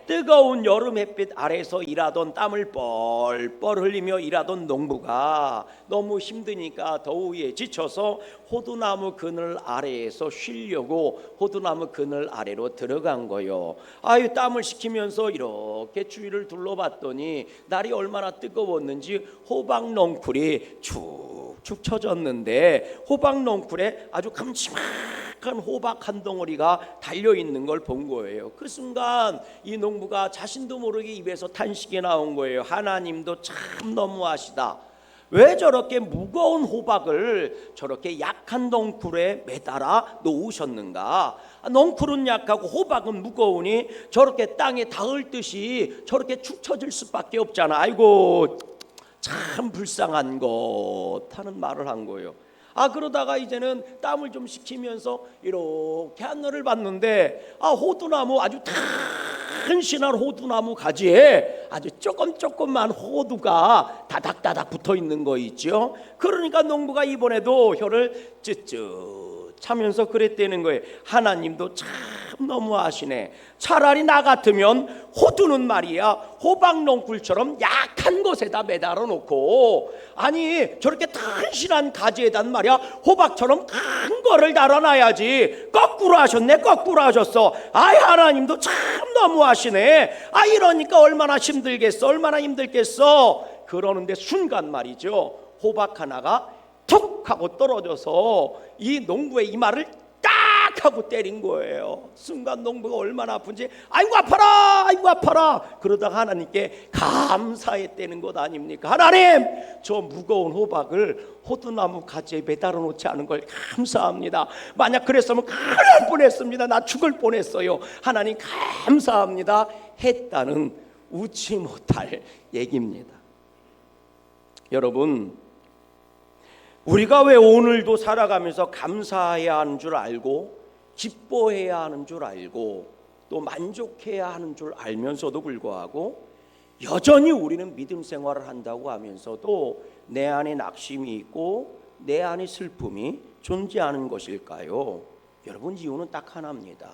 뜨거운 여름 햇빛 아래서 일하던 땀을 뻘뻘 흘리며 일하던 농부가 너무 힘드니까 더위에 지쳐서 호두나무 그늘 아래에서 쉬려고 호두나무 그늘 아래로 들어간 거요. 아유, 땀을 식히면서 이렇게 주위를 둘러봤더니 날이 얼마나 뜨거웠는지 호박 넝쿨이 축축 처졌는데 호박 넝쿨에 아주 큼지막한 호박 한 덩어리가 달려있는 걸 본 거예요. 그 순간 이 농부가 자신도 모르게 입에서 탄식이 나온 거예요. 하나님도 참 너무하시다. 왜 저렇게 무거운 호박을 저렇게 약한 넝쿨에 매달아 놓으셨는가? 넝쿨은 약하고 호박은 무거우니 저렇게 땅에 닿을 듯이 저렇게 축 처질 수밖에 없잖아. 아이고 참 불쌍한 것 하는 말을 한 거예요. 그러다가 이제는 땀을 좀 식히면서 이렇게 하늘을 봤는데 호두나무, 아주 탄신한 호두나무 가지에 아주 조금만 호두가 다닥다닥 붙어 있는 거 있죠. 그러니까 농부가 이번에도 혀를 쯧쯧 차면서 그랬다는 거예요. 하나님도 참 너무하시네. 차라리 나 같으면 호두는 말이야 호박 넝쿨처럼 약한 곳에다 매달아 놓고, 아니 저렇게 탄신한 가지에다 말이야 호박처럼 큰 거를 달아놔야지. 거꾸로 하셨네. 거꾸로 하셨어. 아이, 하나님도 참 너무하시네. 이러니까 얼마나 힘들겠어. 얼마나 힘들겠어. 그러는데 순간 말이죠, 호박 하나가 툭 하고 떨어져서 이 농부의 이마를 딱 하고 때린 거예요. 순간 농부가 얼마나 아픈지 아이고 아파라, 아이고 아파라. 그러다가 하나님께 감사했다는 것 아닙니까? 하나님, 저 무거운 호박을 호두나무 가지에 매달아 놓지 않은 걸 감사합니다. 만약 그랬으면 큰일 날 뻔했습니다. 나 죽을 뻔했어요. 하나님 감사합니다 했다는 웃지 못할 얘기입니다. 여러분, 우리가 왜 오늘도 살아가면서 감사해야 하는 줄 알고 기뻐해야 하는 줄 알고 또 만족해야 하는 줄 알면서도 불구하고 여전히 우리는 믿음 생활을 한다고 하면서도 내 안에 낙심이 있고 내 안에 슬픔이 존재하는 것일까요? 여러분, 이유는 딱 하나입니다.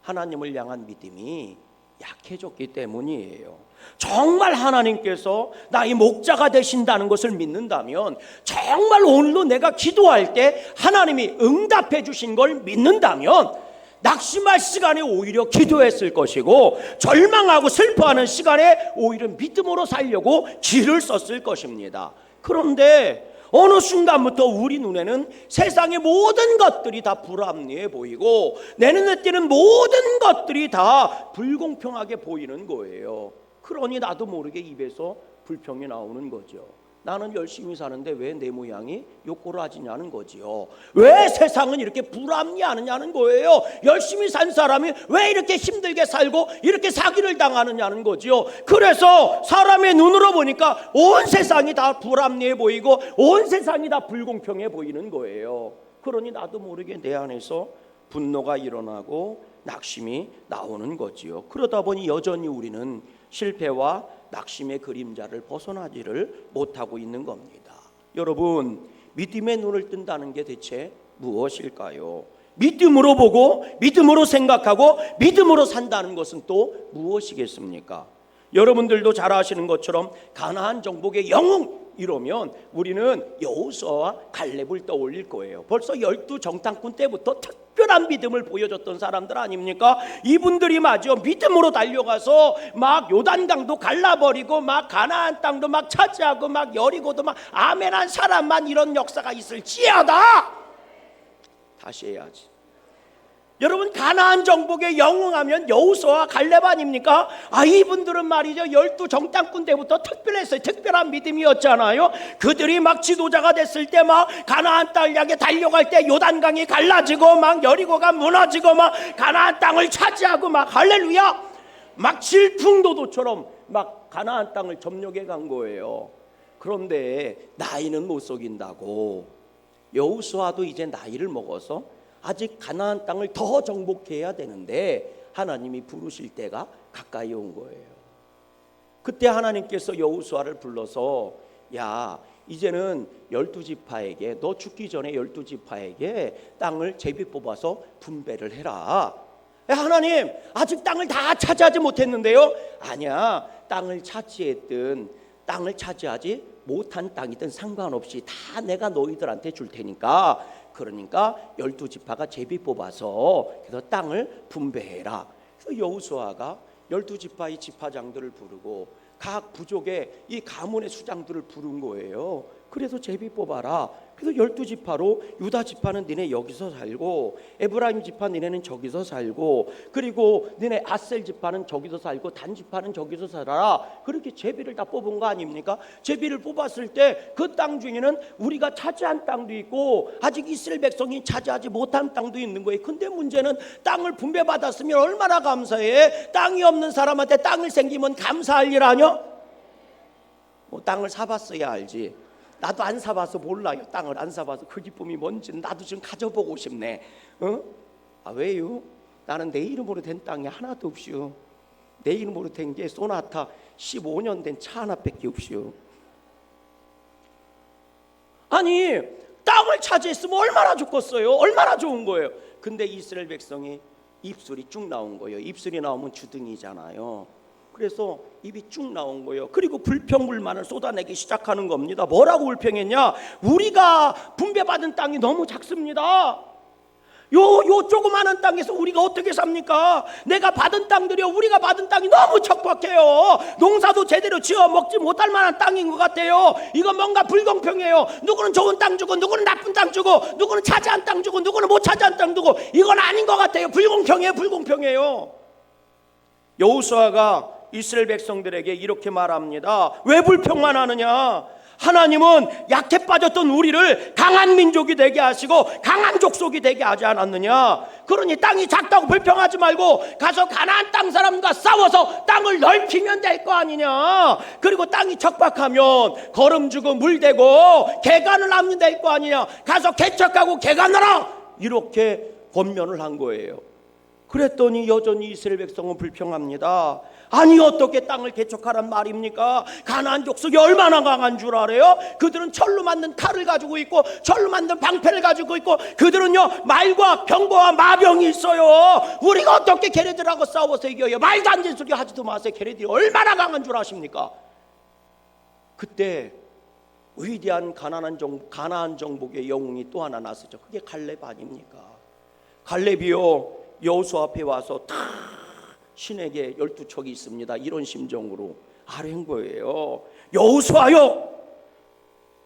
하나님을 향한 믿음이 약해졌기 때문이에요. 정말 하나님께서 나의 목자가 되신다는 것을 믿는다면, 정말 오늘도 내가 기도할 때 하나님이 응답해 주신 걸 믿는다면 낙심할 시간에 오히려 기도했을 것이고, 절망하고 슬퍼하는 시간에 오히려 믿음으로 살려고 길을 썼을 것입니다. 그런데 어느 순간부터 우리 눈에는 세상의 모든 것들이 다 불합리해 보이고 내 눈에 띄는 모든 것들이 다 불공평하게 보이는 거예요. 그러니 나도 모르게 입에서 불평이 나오는 거죠. 나는 열심히 사는데 왜 내 모양이 요꼬라지냐는 거지요. 왜 세상은 이렇게 불합리하느냐는 거예요. 열심히 산 사람이 왜 이렇게 힘들게 살고 이렇게 사기를 당하느냐는 거지요. 그래서 사람의 눈으로 보니까 온 세상이 다 불합리해 보이고 온 세상이 다 불공평해 보이는 거예요. 그러니 나도 모르게 내 안에서 분노가 일어나고 낙심이 나오는 거지요. 그러다 보니 여전히 우리는 실패와 낙심의 그림자를 벗어나지를 못하고 있는 겁니다. 여러분, 믿음의 눈을 뜬다는 게 대체 무엇일까요? 믿음으로 보고 믿음으로 생각하고 믿음으로 산다는 것은 또 무엇이겠습니까? 여러분들도 잘 아시는 것처럼 가나안 정복의 영웅 이러면 우리는 여호수아와 갈렙을 떠올릴 거예요. 벌써 12 정탐꾼 때부터 특별한 믿음을 보여줬던 사람들 아닙니까? 이분들이 마저 믿음으로 달려가서 막 요단강도 갈라버리고 막 가나안 땅도 막 차지하고 막 여리고도 막 아멘한 사람만 이런 역사가 있을지어다. 다시 해야지. 여러분, 가나안 정복에 영웅하면 여호수아와 갈렙 아닙니까? 이분들은 말이죠, 12 정탐꾼 때부터 특별했어요. 특별한 믿음이었잖아요. 그들이 막 지도자가 됐을 때 막 가나안 땅을 향해 달려갈 때 요단강이 갈라지고 막 여리고가 무너지고 막 가나안 땅을 차지하고 막 할렐루야, 막 질풍노도처럼 막 가나안 땅을 점령해 간 거예요. 그런데 나이는 못 속인다고 여호수아도 이제 나이를 먹어서 아직 가나안 땅을 더 정복해야 되는데 하나님이 부르실 때가 가까이 온 거예요. 그때 하나님께서 여호수아를 불러서 야, 이제는 12지파에게 너 죽기 전에 12지파에게 땅을 제비 뽑아서 분배를 해라. 하나님, 아직 땅을 다 차지하지 못했는데요. 아니야, 땅을 차지하지 못한 땅이든 상관없이 다 내가 너희들한테 줄 테니까. 그러니까 12지파가 제비 뽑아서 그래서 땅을 분배해라. 그래서 여호수아가 12지파의 지파장들을 부르고 각 부족의 이 가문의 수장들을 부른 거예요. 그래서 제비 뽑아라. 그래서 12지파로 유다 지파는 니네 여기서 살고, 에브라임 지파 니네는 저기서 살고, 그리고 니네 아셀 지파는 저기서 살고, 단 지파는 저기서 살아라. 그렇게 제비를 다 뽑은 거 아닙니까? 제비를 뽑았을 때 그 땅 중에는 우리가 차지한 땅도 있고 아직 이스라엘 백성이 차지하지 못한 땅도 있는 거예요. 근데 문제는 땅을 분배받았으면 얼마나 감사해. 땅이 없는 사람한테 땅을 생기면 감사할 일 아니야? 뭐 땅을 사봤어야 알지. 나도 안 사봐서 몰라요. 땅을 안 사봐서 그 기쁨이 뭔지는 나도 좀 가져보고 싶네. 아, 왜요? 나는 내 이름으로 된 땅이 하나도 없슈. 내 이름으로 된 게 소나타 15년 된 차 하나밖에 없슈. 아니, 땅을 차지했으면 얼마나 좋겠어요. 얼마나 좋은 거예요. 근데 이스라엘 백성이 입술이 쭉 나온 거예요. 입술이 나오면 주둥이잖아요. 그래서 입이 쭉 나온 거예요. 그리고 불평불만을 쏟아내기 시작하는 겁니다. 뭐라고 불평했냐? 우리가 분배받은 땅이 너무 작습니다. 요 조그마한 땅에서 우리가 어떻게 삽니까? 내가 받은 땅들이요, 우리가 받은 땅이 너무 척박해요. 농사도 제대로 지어 먹지 못할 만한 땅인 것 같아요. 이건 뭔가 불공평해요. 누구는 좋은 땅 주고, 누구는 나쁜 땅 주고, 누구는 차지한 땅 주고, 누구는 못 차지한 땅 주고, 이건 아닌 것 같아요. 불공평해요. 여호수아가 이스라엘 백성들에게 이렇게 말합니다. 왜 불평만 하느냐? 하나님은 약해 빠졌던 우리를 강한 민족이 되게 하시고 강한 족속이 되게 하지 않았느냐? 그러니 땅이 작다고 불평하지 말고 가서 가나안 땅 사람과 싸워서 땅을 넓히면 될 거 아니냐? 그리고 땅이 척박하면 거름 주고 물 대고 개간을 하면 될 거 아니냐? 가서 개척하고 개간하라! 이렇게 권면을 한 거예요. 그랬더니 여전히 이스라엘 백성은 불평합니다. 아니, 어떻게 땅을 개척하란 말입니까? 가나안 족속이 얼마나 강한 줄 알아요? 그들은 철로 만든 칼을 가지고 있고 철로 만든 방패를 가지고 있고, 그들은요 말과 병거와 마병이 있어요. 우리가 어떻게 걔네들하고 싸워서 이겨요? 말도 안 되는 소리 하지도 마세요. 걔네들이 얼마나 강한 줄 아십니까? 그때 위대한 가나안 정복의 영웅이 또 하나 나서죠. 그게 갈렙 아닙니까? 갈렙이요 여호수아 앞에 와서 다 신에게 12척이 있습니다. 이런 심정으로 아뢰는 거예요. 여호수아요,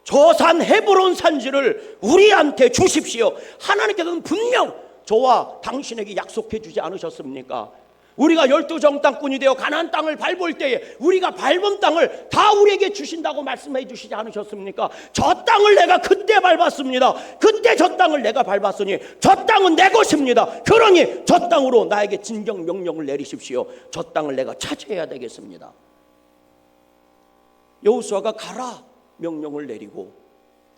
저 산 헤브론 산지를 우리한테 주십시오. 하나님께서는 분명 저와 당신에게 약속해 주지 않으셨습니까? 우리가 12정탐꾼이 되어 가나안 땅을 밟을 때에 우리가 밟은 땅을 다 우리에게 주신다고 말씀해 주시지 않으셨습니까? 저 땅을 내가 그때 밟았습니다. 그때 저 땅을 내가 밟았으니 저 땅은 내 것입니다. 그러니 저 땅으로 나에게 진정 명령을 내리십시오. 저 땅을 내가 차지해야 되겠습니다. 여호수아가 가라 명령을 내리고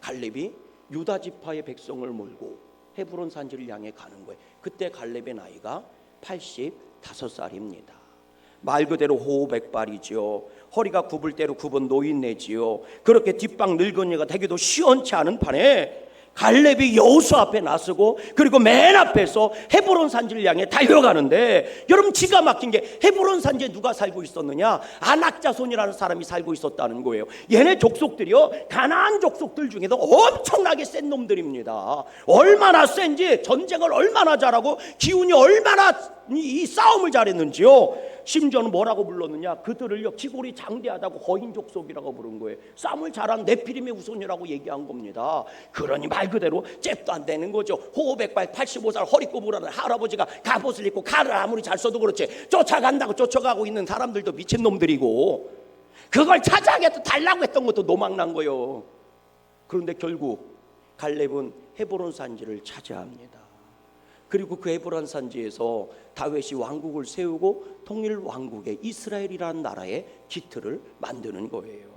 갈렙이 유다 지파의 백성을 몰고 헤브론 산지를 향해 가는 거예요. 그때 갈렙의 나이가 85살입니다. 말 그대로 호백발이지요. 허리가 굽을 대로 굽은 노인네지요. 그렇게 뒷방 늙은이가 되기도 시원치 않은 판에 갈렙이 여호수아 앞에 나서고, 그리고 맨 앞에서 헤브론 산지를 향해 달려가는데, 여러분 기가 막힌 게 헤브론 산지에 누가 살고 있었느냐? 아낙 자손이라는 사람이 살고 있었다는 거예요. 얘네 족속들이요 가나안 족속들 중에도 엄청나게 센 놈들입니다. 얼마나 센지, 전쟁을 얼마나 잘하고 기운이 얼마나 이 싸움을 잘했는지요. 심지어는 뭐라고 불렀느냐? 그들을요 기골이 장대하다고 거인 족속이라고 부른 거예요. 싸움을 잘한 네피림의 후손이라고 얘기한 겁니다. 그러니 말 그대로 잽도 안 되는 거죠. 호백발 85살 허리 꼬부라는 할아버지가 갑옷을 입고 칼을 아무리 잘 써도 그렇지 쫓아간다고 쫓아가고 있는 사람들도 미친놈들이고, 그걸 차지하겠다 달라고 했던 것도 노망난 거예요. 그런데 결국 갈렙은 헤브론 산지를 차지합니다. 그리고 그 헤브론 산지에서 다윗이 왕국을 세우고 통일 왕국의 이스라엘이라는 나라의 기틀을 만드는 거예요.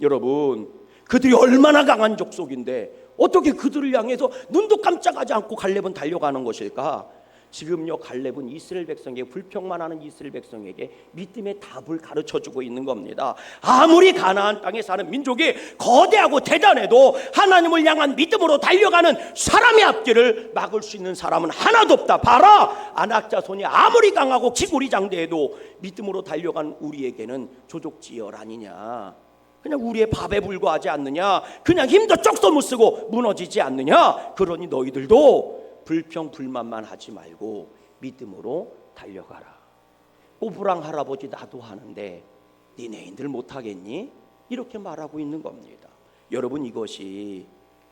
여러분, 그들이 얼마나 강한 족속인데 어떻게 그들을 향해서 눈도 깜짝하지 않고 갈렙은 달려가는 것일까? 지금요 갈렙은 이스라엘 백성에게, 불평만 하는 이스라엘 백성에게 믿음의 답을 가르쳐주고 있는 겁니다. 아무리 가나안 땅에 사는 민족이 거대하고 대단해도 하나님을 향한 믿음으로 달려가는 사람의 앞길을 막을 수 있는 사람은 하나도 없다. 봐라, 안악자손이 아무리 강하고 기구리장대해도 믿음으로 달려간 우리에게는 조족지열 아니냐, 그냥 우리의 밥에 불과하지 않느냐, 그냥 힘도 쪽도 못 쓰고 무너지지 않느냐. 그러니 너희들도 불평 불만만 하지 말고 믿음으로 달려가라. 꼬부랑 할아버지 나도 하는데 니네인들 못하겠니? 이렇게 말하고 있는 겁니다. 여러분, 이것이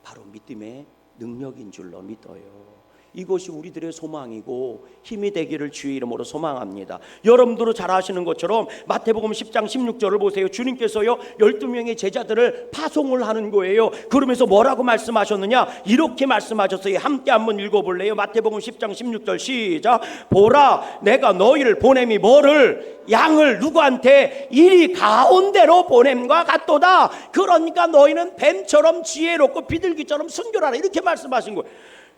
바로 믿음의 능력인 줄로 믿어요. 이것이 우리들의 소망이고 힘이 되기를 주의 이름으로 소망합니다. 여러분들도 잘 아시는 것처럼 마태복음 10장 16절을 보세요. 주님께서요 12명의 제자들을 파송을 하는 거예요. 그러면서 뭐라고 말씀하셨느냐, 이렇게 말씀하셨어요. 함께 한번 읽어볼래요? 마태복음 10장 16절 시작. 보라, 내가 너희를 보냄이 뭐를? 양을 누구한테? 이리 가운데로 보냄과 같도다. 그러니까 너희는 뱀처럼 지혜롭고 비둘기처럼 순결하라, 이렇게 말씀하신 거예요.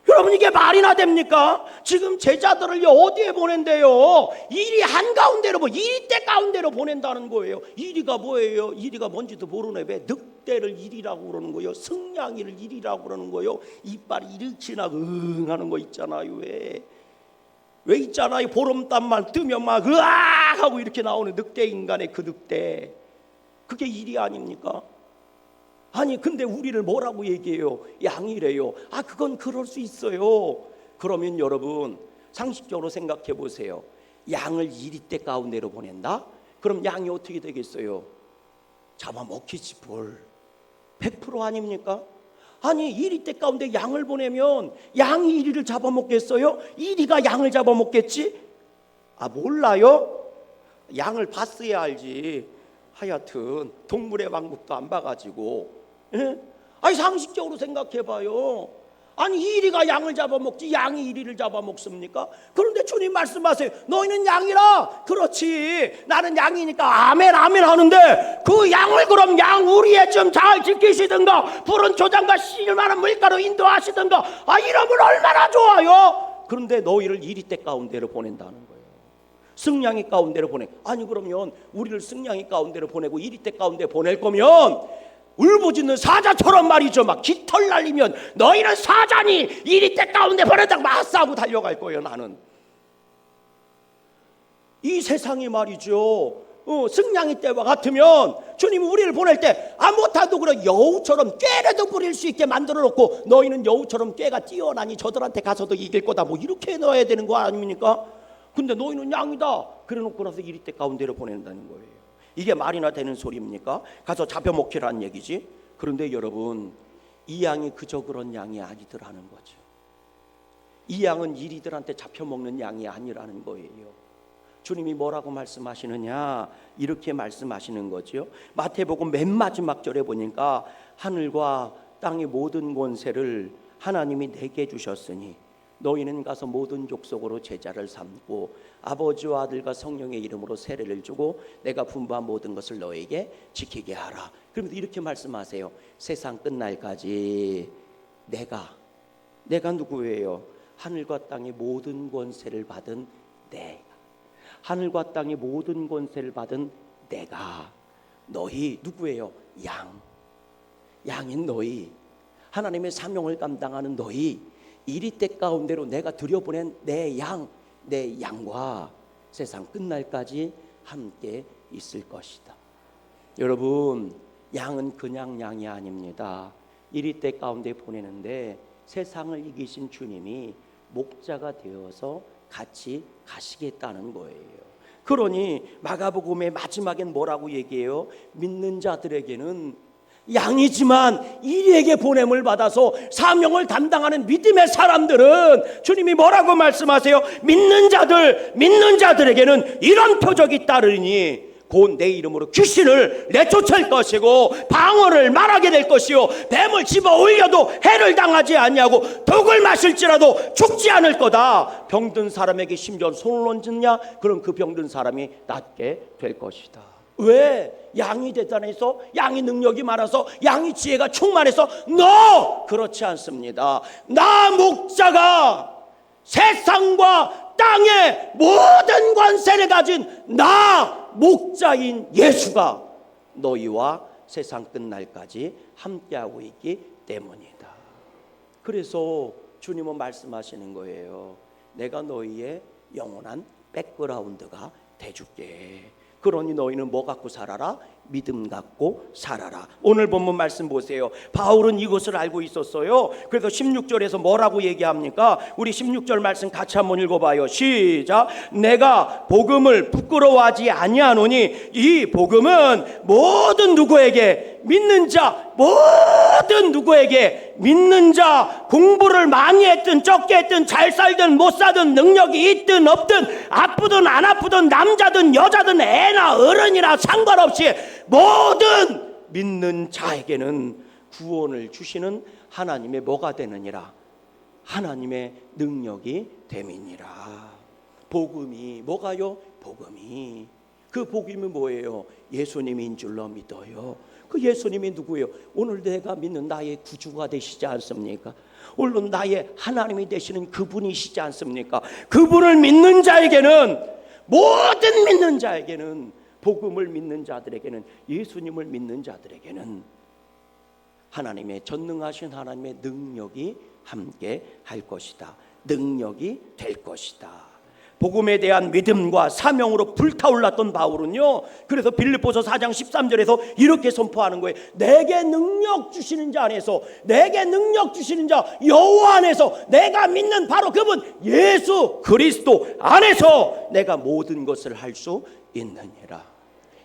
여러분, 이게 말이나 됩니까? 지금 제자들을 어디에 보낸대요? 이리 한가운데로, 이리 때 가운데로 보낸다는 거예요. 이리가 뭐예요? 이리가 뭔지도 모르네. 왜 늑대를 이리라고 그러는 거예요? 승냥이를 이리라고 그러는 거예요? 이빨이 이렇게나 하는 거 있잖아요. 왜 있잖아요. 보름달만 뜨면 막 으악 하고 이렇게 나오는 늑대 인간의 그 늑대, 그게 이리 아닙니까? 아니, 근데 우리를 뭐라고 얘기해요? 양이래요. 아, 그건 그럴 수 있어요. 그러면 여러분, 상식적으로 생각해 보세요. 양을 이리떼 가운데로 보낸다? 그럼 양이 어떻게 되겠어요? 잡아먹히지 뭘. 100% 아닙니까? 아니, 이리떼 가운데 양을 보내면 양이 이리를 잡아먹겠어요? 이리가 양을 잡아먹겠지? 아, 몰라요? 양을 봤어야 알지. 하여튼 동물의 왕국도 안 봐가지고, 아니, 상식적으로 생각해봐요. 아니, 이리가 양을 잡아먹지 양이 이리를 잡아먹습니까? 그런데 주님 말씀하세요. 너희는 양이라. 그렇지, 나는 양이니까 아멘 아멘 하는데, 그 양을 그럼 양 우리에 좀 잘 지키시든가, 푸른 초장과 실만한 물가로 인도하시든가, 아, 이러면 얼마나 좋아요. 그런데 너희를 이리떼 가운데로 보낸다는 거예요. 승냥이 가운데로 보내. 아니, 그러면 우리를 승냥이 가운데로 보내고 이리떼 가운데 보낼 거면 울부짖는 사자처럼 말이죠. 막 깃털 날리면 너희는 사자니 이리떼 가운데 보낸다고 맞싸고 달려갈 거예요. 나는 이 세상이 말이죠, 승냥이 때와 같으면 주님이 우리를 보낼 때 못하도 그래 여우처럼 꾀라도 부릴 수 있게 만들어 놓고, 너희는 여우처럼 꾀가 뛰어나니 저들한테 가서도 이길 거다, 뭐 이렇게 넣어야 되는 거 아닙니까? 근데 너희는 양이다 그래 놓고 나서 이리떼 가운데로 보낸다는 거예요. 이게 말이나 되는 소리입니까? 가서 잡혀먹히라는 얘기지. 그런데 여러분, 이 양이 그저 그런 양이 아니더라는 거죠. 이 양은 이리들한테 잡혀먹는 양이 아니라는 거예요. 주님이 뭐라고 말씀하시느냐, 이렇게 말씀하시는 거죠. 마태복음 맨 마지막 절에 보니까 하늘과 땅의 모든 권세를 하나님이 내게 주셨으니 너희는 가서 모든 족속으로 제자를 삼고 아버지와 아들과 성령의 이름으로 세례를 주고 내가 분부한 모든 것을 너에게 지키게 하라. 그러면서 이렇게 말씀하세요. 세상 끝날까지 내가 누구예요? 하늘과 땅의 모든 권세를 받은 내가, 하늘과 땅의 모든 권세를 받은 내가, 너희 누구예요? 양인 너희, 하나님의 사명을 감당하는 너희, 이리떼 가운데로 내가 들여보낸 내 양과 세상 끝날까지 함께 있을 것이다. 여러분, 양은 그냥 양이 아닙니다. 이리떼 가운데 보내는데 세상을 이기신 주님이 목자가 되어서 같이 가시겠다는 거예요. 그러니 마가복음의 마지막엔 뭐라고 얘기해요? 믿는 자들에게는 양이지만 이리에게 보냄을 받아서 사명을 담당하는 믿음의 사람들은 주님이 뭐라고 말씀하세요? 믿는 자들에게는 이런 표적이 따르니 곧 내 이름으로 귀신을 내쫓을 것이고 방언을 말하게 될 것이요 뱀을 집어 올려도 해를 당하지 아니하고 독을 마실지라도 죽지 않을 거다. 병든 사람에게 심지어 손을 얹느냐? 그럼 그 병든 사람이 낫게 될 것이다. 왜? 양이 대단해서, 양이 능력이 많아서, 양이 지혜가 충만해서? 그렇지 않습니다. 나 목자가 세상과 땅의 모든 권세를 가진 나 목자인 예수가 너희와 세상 끝날까지 함께하고 있기 때문이다. 그래서 주님은 말씀하시는 거예요. 내가 너희의 영원한 백그라운드가 돼줄게. 그러니 너희는 뭐 갖고 살아라? 믿음 갖고 살아라. 오늘 본문 말씀 보세요. 바울은 이것을 알고 있었어요. 그래서 16절에서 뭐라고 얘기합니까? 우리 16절 말씀 같이 한번 읽어봐요. 시작. 내가 복음을 부끄러워하지 아니하노니 이 복음은 모든 누구에게 믿는 자, 모든 누구에게 믿는 자, 공부를 많이 했든 적게 했든 잘 살든 못 살든 능력이 있든 없든 아프든 안 아프든 남자든 여자든 애나 어른이나 상관없이 모든 믿는 자에게는 구원을 주시는 하나님의 뭐가 되느니라? 하나님의 능력이 됨이니라. 복음이 뭐가요? 복음이. 그 복음이 뭐예요? 예수님인 줄로 믿어요. 그 예수님이 누구예요? 오늘 내가 믿는 나의 구주가 되시지 않습니까? 물론 나의 하나님이 되시는 그분이시지 않습니까? 그분을 믿는 자에게는, 모든 믿는 자에게는, 복음을 믿는 자들에게는, 예수님을 믿는 자들에게는 하나님의 전능하신 하나님의 능력이 함께 할 것이다. 능력이 될 것이다. 복음에 대한 믿음과 사명으로 불타올랐던 바울은요, 그래서 빌립보서 4장 13절에서 이렇게 선포하는 거예요. 내게 능력 주시는 자 안에서, 내게 능력 주시는 자 여호와 안에서, 내가 믿는 바로 그분 예수 그리스도 안에서 내가 모든 것을 할 수 있느니라.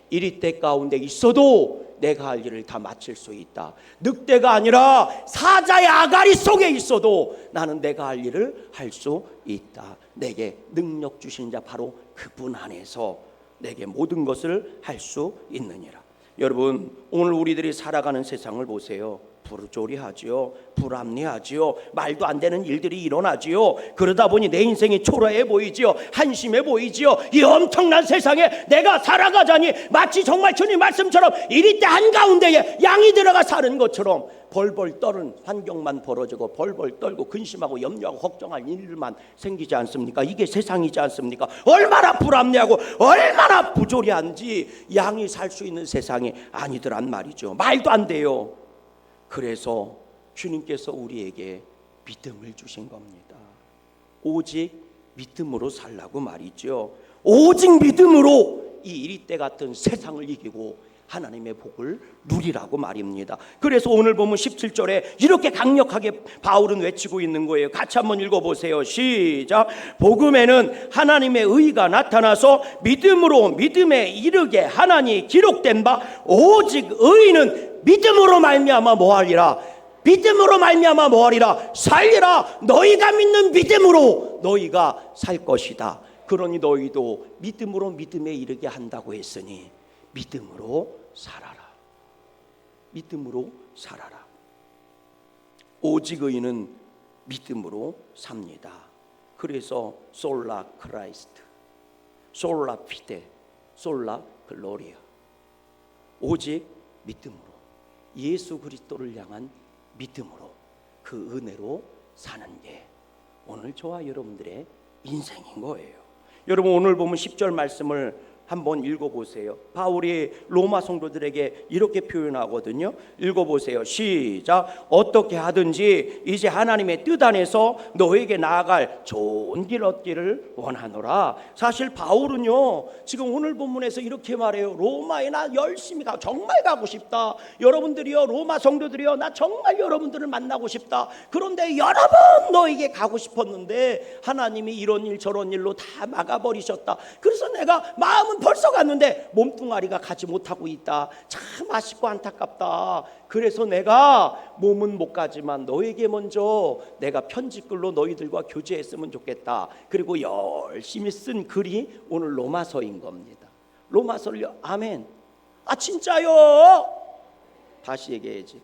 이리 때 가운데 있어도 내가 할 일을 다 마칠 수 있다. 늑대가 아니라 사자의 아가리 속에 있어도 나는 내가 할 일을 할 수 있다. 내게 능력 주신 자 바로 그분 안에서 내게 모든 것을 할 수 있느니라. 여러분, 오늘 우리들이 살아가는 세상을 보세요. 부르조리하지요. 불합리하지요. 말도 안 되는 일들이 일어나지요. 그러다 보니 내 인생이 초라해 보이지요. 한심해 보이지요. 이 엄청난 세상에 내가 살아가자니 마치 정말 주님 말씀처럼 이리 때 한가운데에 양이 들어가 사는 것처럼 벌벌 떠는 환경만 벌어지고 벌벌 떨고 근심하고 염려하고 걱정할 일만 생기지 않습니까? 이게 세상이지 않습니까? 얼마나 불합리하고 얼마나 부조리한지 양이 살 수 있는 세상이 아니더란 말이죠. 말도 안 돼요. 그래서 주님께서 우리에게 믿음을 주신 겁니다. 오직 믿음으로 살라고 말이죠. 오직 믿음으로 이 이리때 같은 세상을 이기고 하나님의 복을 누리라고 말입니다. 그래서 오늘 보면 17절에 이렇게 강력하게 바울은 외치고 있는 거예요. 같이 한번 읽어보세요. 시작. 복음에는 하나님의 의가 나타나서 믿음으로 믿음에 이르게 하나니 기록된 바 오직 의인은 믿음으로 말미암아 뭐하리라? 믿음으로 말미암아 뭐하리라? 살리라. 너희가 믿는 믿음으로 너희가 살 것이다. 그러니 너희도 믿음으로 믿음에 이르게 한다고 했으니 믿음으로 살아라. 믿음으로 살아라. 오직 의인은 믿음으로 삽니다. 그래서 솔라 크라이스트, 솔라 피데, 솔라 글로리아. 오직 믿음으로, 예수 그리스도를 향한 믿음으로, 그 은혜로 사는 게 오늘 저와 여러분들의 인생인 거예요. 여러분, 오늘 보면 10절 말씀을 한번 읽어보세요. 바울이 로마 성도들에게 이렇게 표현하거든요. 읽어보세요. 시작. 어떻게 하든지 이제 하나님의 뜻 안에서 너에게 나아갈 좋은 길 얻기를 원하노라. 사실 바울은요, 지금 오늘 본문에서 이렇게 말해요. 로마에 나 열심히 가고 정말 가고 싶다. 여러분들이요, 로마 성도들이요, 나 정말 여러분들을 만나고 싶다. 그런데 여러 번 너에게 가고 싶었는데 하나님이 이런 일 저런 일로 다 막아버리셨다. 그래서 내가 마음은 벌써 갔는데 몸뚱아리가 가지 못하고 있다. 참 아쉽고 안타깝다. 그래서 내가 몸은 못 가지만 너에게 먼저 내가 편지글로 너희들과 교제했으면 좋겠다. 그리고 열심히 쓴 글이 오늘 로마서인 겁니다. 로마서를요. 아멘. 아 진짜요? 다시 얘기해야지.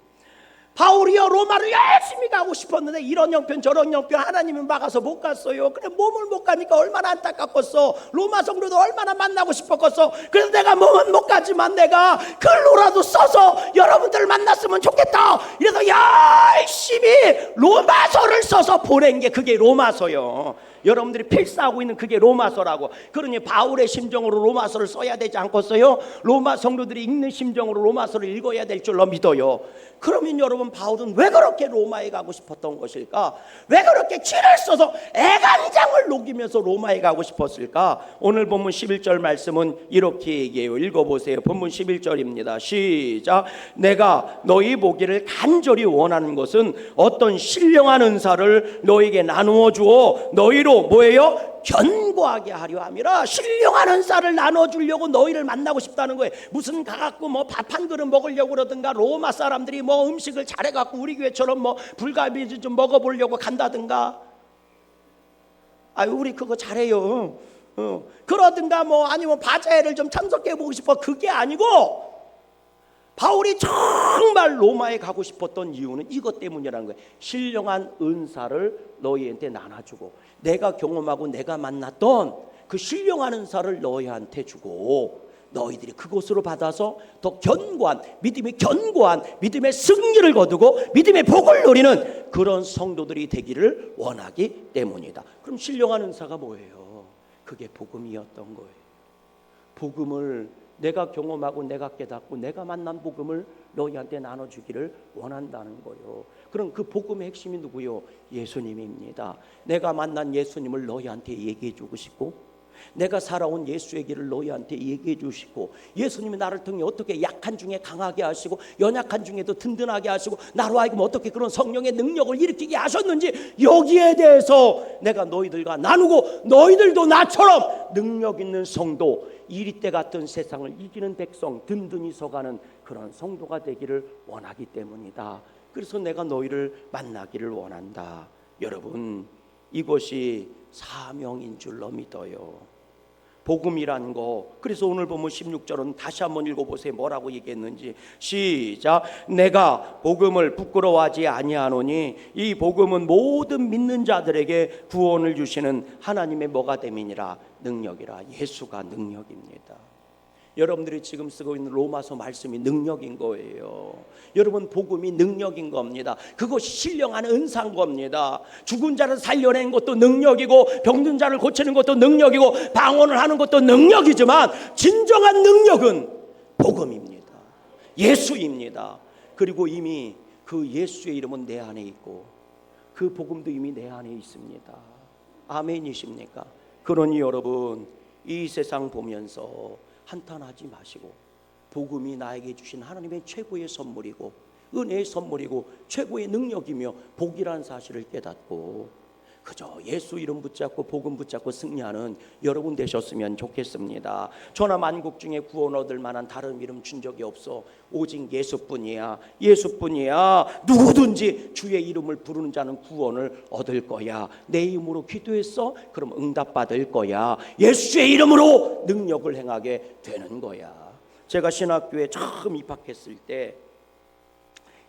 바울이요 로마를 열심히 가고 싶었는데 이런 형편 저런 형편 하나님이 막아서 못 갔어요. 그래 몸을 못 가니까 얼마나 안타깝겠어. 로마 성도도 얼마나 만나고 싶었겠어. 그래서 내가 몸은 못 가지만 내가 글로라도 써서 여러분들을 만났으면 좋겠다. 이래서 열심히 로마서를 써서 보낸 게 그게 로마서요. 여러분들이 필사하고 있는 그게 로마서라고. 그러니 바울의 심정으로 로마서를 써야 되지 않겠어요? 로마 성도들이 읽는 심정으로 로마서를 읽어야 될 줄로 믿어요. 그러면 여러분 바울은 왜 그렇게 로마에 가고 싶었던 것일까? 왜 그렇게 치를 써서 애간장을 녹이면서 로마에 가고 싶었을까? 오늘 본문 11절 말씀은 이렇게 얘기해요. 읽어보세요. 본문 11절입니다. 시작. 내가 너희 보기를 간절히 원하는 것은 어떤 신령한 은사를 너에게 나누어 주어 너희로 뭐예요? 견고하게 하려 함이라. 신령한 은사를 나눠주려고 너희를 만나고 싶다는 거예요. 무슨 가갖고 뭐 밥 한 그릇 먹으려고 그러든가 로마 사람들이 뭐 음식을 잘해갖고 우리 교회처럼 뭐 불갈비 좀 먹어보려고 간다든가. 아유 우리 그거 잘해요. 그러든가 뭐 아니면 바자회를 좀 참석해보고 싶어. 그게 아니고 바울이 정말 로마에 가고 싶었던 이유는 이것 때문이라는 거예요. 신령한 은사를 너희한테 나눠주고 내가 경험하고 내가 만났던 그 신령한 은사를 너희한테 주고 너희들이 그곳으로 받아서 더 견고한 믿음의 승리를 거두고 믿음의 복을 누리는 그런 성도들이 되기를 원하기 때문이다. 그럼 신령한 은사가 뭐예요? 그게 복음이었던 거예요. 복음을 내가 경험하고 내가 깨닫고 내가 만난 복음을 너희한테 나눠주기를 원한다는 거예요. 그럼 그 복음의 핵심이 누구요? 예수님입니다. 내가 만난 예수님을 너희한테 얘기해 주고 싶고 내가 살아온 예수의 길을 너희한테 얘기해 주시고 예수님이 나를 통해 어떻게 약한 중에 강하게 하시고 연약한 중에도 든든하게 하시고 나로 하여금 어떻게 그런 성령의 능력을 일으키게 하셨는지 여기에 대해서 내가 너희들과 나누고 너희들도 나처럼 능력 있는 성도 이리때 같은 세상을 이기는 백성 든든히 서가는 그런 성도가 되기를 원하기 때문이다. 그래서 내가 너희를 만나기를 원한다. 여러분 이것이 사명인 줄로 믿어요. 복음이라는 거. 그래서 오늘 보면 16절은 다시 한번 읽어보세요. 뭐라고 얘기했는지. 시작. 내가 복음을 부끄러워하지 아니하노니 이 복음은 모든 믿는 자들에게 구원을 주시는 하나님의 뭐가 됨이니라. 능력이라. 예수가 능력입니다. 여러분들이 지금 쓰고 있는 로마서 말씀이 능력인 거예요. 여러분 복음이 능력인 겁니다. 그것이 신령한 은사인 겁니다. 죽은 자를 살려낸 것도 능력이고 병든 자를 고치는 것도 능력이고 방언을 하는 것도 능력이지만 진정한 능력은 복음입니다. 예수입니다. 그리고 이미 그 예수의 이름은 내 안에 있고 그 복음도 이미 내 안에 있습니다. 아멘이십니까? 그러니 여러분 이 세상 보면서 한탄하지 마시고 복음이 나에게 주신 하나님의 최고의 선물이고 은혜의 선물이고 최고의 능력이며 복이라는 사실을 깨닫고 그저 예수 이름 붙잡고 복음 붙잡고 승리하는 여러분 되셨으면 좋겠습니다. 천하 만국 중에 구원 얻을 만한 다른 이름 준 적이 없어. 오직 예수뿐이야. 예수뿐이야. 누구든지 주의 이름을 부르는 자는 구원을 얻을 거야. 내 이름으로 기도했어? 그럼 응답받을 거야. 예수의 이름으로 능력을 행하게 되는 거야. 제가 신학교에 처음 입학했을 때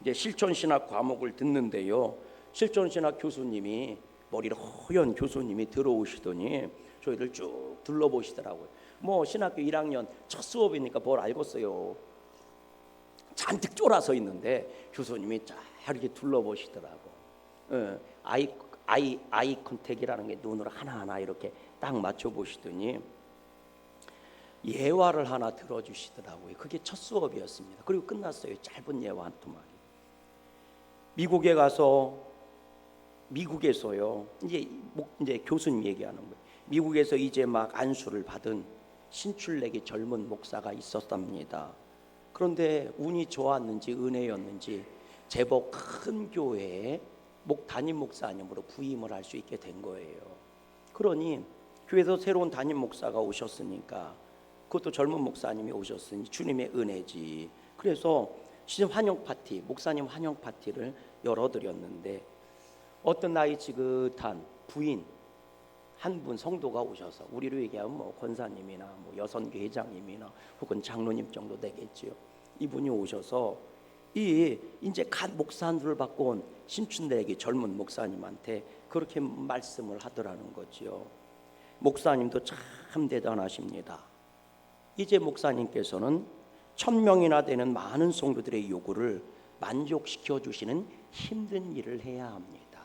이제 실천신학 과목을 듣는데요. 실천신학 교수님이 머리를 허연 교수님이 들어오시더니 저희를 쭉 둘러보시더라고요. 뭐 신학교 1학년 첫 수업이니까 뭘 알겠어요. 잔뜩 쫄아서 있는데 교수님이 쫙 이렇게 둘러보시더라고. 아이 컨택이라는 게 눈으로 하나하나 이렇게 딱 맞춰보시더니 예화를 하나 들어주시더라고요. 그게 첫 수업이었습니다. 그리고 끝났어요. 짧은 예화 한 토막이. 미국에 가서 미국에서요. 이제 교수님 얘기하는 거예요. 미국에서 이제 막 안수를 받은 신출내기 젊은 목사가 있었답니다. 그런데 운이 좋았는지 은혜였는지 제법 큰 교회에 담임 목사님으로 부임을 할 수 있게 된 거예요. 그러니 교회에서 새로운 담임 목사가 오셨으니까 그것도 젊은 목사님이 오셨으니 주님의 은혜지. 그래서 시즌 환영 파티, 목사님 환영 파티를 열어드렸는데 어떤 나이 지긋한 부인 한 분 성도가 오셔서 우리로 얘기하면 뭐 권사님이나 뭐 여선교 회장님이나 혹은 장로님 정도 되겠지요. 이분이 오셔서 이 이제 갓 목사들을 받고 온 신춘대기 젊은 목사님한테 그렇게 말씀을 하더라는 거지요. 목사님도 참 대단하십니다. 이제 목사님께서는 1000명이나 되는 많은 성도들의 요구를 만족시켜 주시는 힘든 일을 해야 합니다.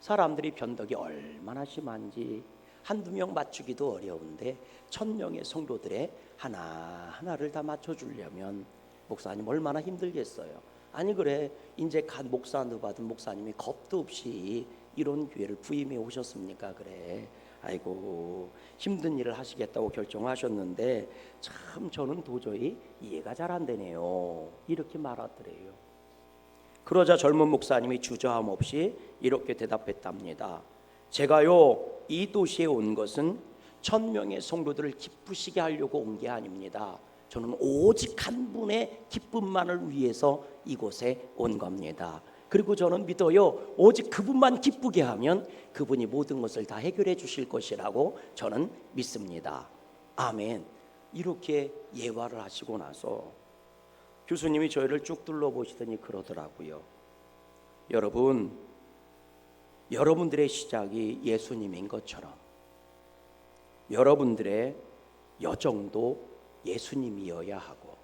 사람들이 변덕이 얼마나 심한지 한두 명 맞추기도 어려운데 1000명의 성도들의 하나하나를 다 맞춰주려면 목사님 얼마나 힘들겠어요. 아니 그래 이제 갓 목사도 받은 목사님이 겁도 없이 이런 기회를 부임해 오셨습니까? 그래 아이고 힘든 일을 하시겠다고 결정하셨는데 참 저는 도저히 이해가 잘 안 되네요. 이렇게 말하더래요. 그러자 젊은 목사님이 주저함 없이 이렇게 대답했답니다. 제가요 이 도시에 온 것은 1000명의 성도들을 기쁘시게 하려고 온 게 아닙니다. 저는 오직 한 분의 기쁨만을 위해서 이곳에 온 겁니다. 그리고 저는 믿어요. 오직 그분만 기쁘게 하면 그분이 모든 것을 다 해결해 주실 것이라고 저는 믿습니다. 아멘. 이렇게 예화를 하시고 나서 교수님이 저희를 쭉 둘러보시더니 그러더라고요. 여러분, 여러분들의 시작이 예수님인 것처럼 여러분들의 여정도 예수님이어야 하고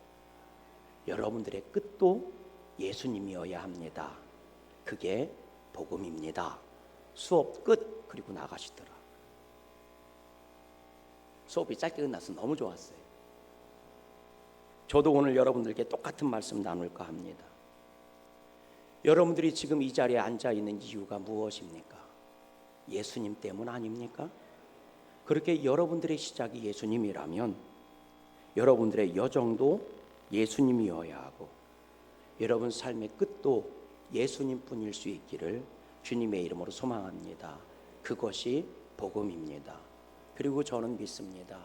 여러분들의 끝도 예수님이어야 합니다. 그게 복음입니다. 수업 끝. 그리고 나가시더라. 수업이 짧게 끝나서 너무 좋았어요. 저도 오늘 여러분들께 똑같은 말씀 나눌까 합니다. 여러분들이 지금 이 자리에 앉아 있는 이유가 무엇입니까? 예수님 때문 아닙니까? 그렇게 여러분들의 시작이 예수님이라면 여러분들의 여정도 예수님이어야 하고 여러분 삶의 끝도 예수님뿐일 수 있기를 주님의 이름으로 소망합니다. 그것이 복음입니다. 그리고 저는 믿습니다.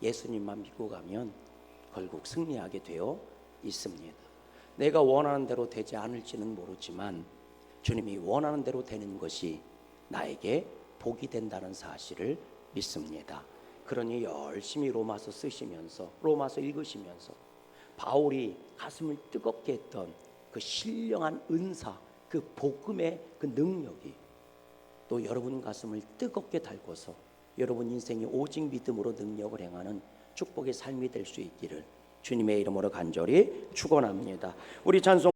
예수님만 믿고 가면 결국 승리하게 되어 있습니다. 내가 원하는 대로 되지 않을지는 모르지만 주님이 원하는 대로 되는 것이 나에게 복이 된다는 사실을 믿습니다. 그러니 열심히 로마서 쓰시면서 로마서 읽으시면서 바울이 가슴을 뜨겁게 했던 그 신령한 은사, 그 복음의 그 능력이 또 여러분 가슴을 뜨겁게 달궈서 여러분 인생이 오직 믿음으로 능력을 행하는 축복의 삶이 될 수 있기를 주님의 이름으로 간절히 축원합니다. 우리 찬송